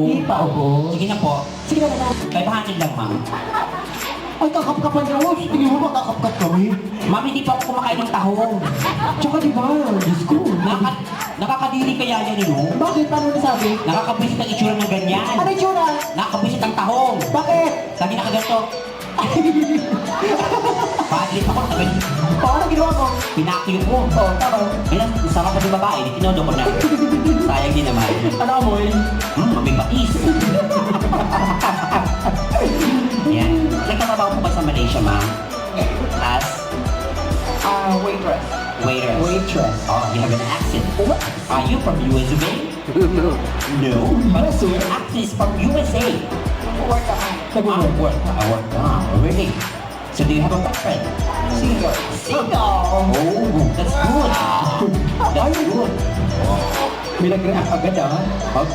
Hipa ko. Sige na po. Sige na, 500 lang, ma'am. Ay, kakapkapan na mo. Tingin mo ba kakapkap kami? Ma'am, hindi pa ako kumakain ng tahong. Tsaka di ba, Diyos ko. Nakakadiri kaya yan, no? Bakit? Paano nasabi? Nakakabwisit ang itsura ng ganyan. Ano yung tsura? Nakakabwisit ang tahong. Bakit? Sabi nakaganto. Padlit ako, sabi, Paano ginawa mo? pinakyo ko. Oo, tama. Kaya, sarap pa yung babae, tinodo ko na. Sayang din naman. Ano amoy? May patis. Yan. Nagtatrabaho po kayo sa Malaysia, ma'am? As Waitress. waiter. Waitress. Oh, you have an accent. Are you from USA? No. No. But your accent is from USA. Work ako. I work. Really? So do you have a boyfriend? Single. Oh, that's good. That's good. May nag-react agad Oh.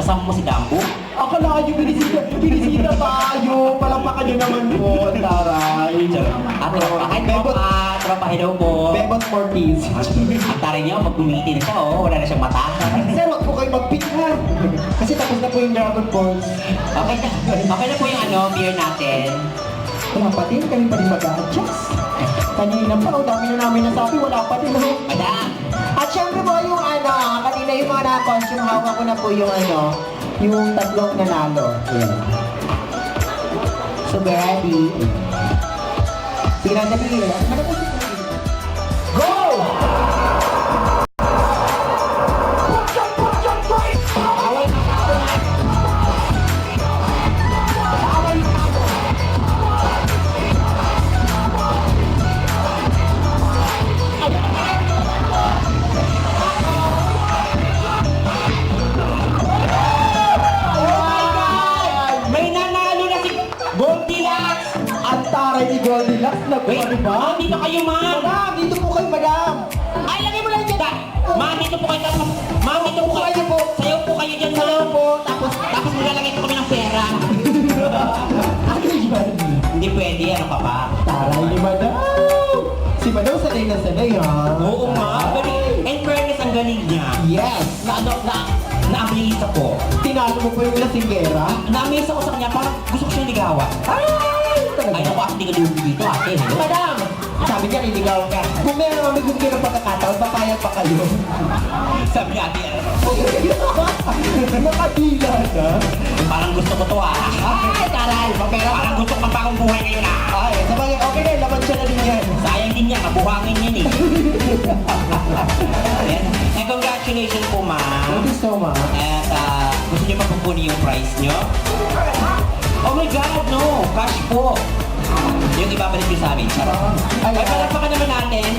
Kasama mo si Dambo? Akala nyo binisita tayo. Palampakan nyo naman po, taray. Tropa, hello po. Bebot Ortiz. Ang taray niya, pag gumitin siya, wala na siyang mata. Sir, wag po kayo mag-pick ha. Kasi tapos na po yung Dragon Balls. Okay na po yung beer natin. Wala pa din, kami pa rin mag-a-adjust. Kanina pa, dami na namin nasabi, wala pa din. Madam! At syempre po yung kanina yung mga na-consume, hawak ko na po yung yung tatlong nanalo. Ayan. So, ready. Sige na, dali. Go! Ang taray ni Goldilocks na po, di ba? Dito kayo, ma'am! Madam, dito po kayo, madam. Ay, lagay mo lang dyan! Ma'am, dito po kayo. Ma'am, dito po kayo. Sayaw po kayo dyan, Hello ma'am. po. Tapos nilalagay po kami ng pera. Ano yun? Hindi pwede, ano ka pa? Taray ni madam. Si madam sanay na sanay, ha? Oo, ma'am. In fairness, ang galing niya. Yes. Na-amaze ako. Tinalo mo po yung lasinggera? Na-amaze ako sa kanya, parang gusto ko siya ligawan. Ay, talaga. Ay, naku, hindi ka lugi dito, ate. Hello? Madam, sabi niya, niligaw ka. Kung meron naman bigyan ng pagkakataon, papayag pa kayo. Sabi niya, ate, Nakadila na. parang gusto ko to, ah. Ay, taray. Mapera ka. Parang gusto ko ng bagong buhay ngayon, ah. Ay, sabagay, okay na, laban siya na din yan. Sayang din yan, mabuhangin yan, eh. Ayan. And congratulations po, ma'am. Thank you so much. At gusto niyo pa kukunin yung prize niyo? Oh my God, no! Cash po! Yung ibabalik niyo sa amin. Charot. Ay, palagpakan naman natin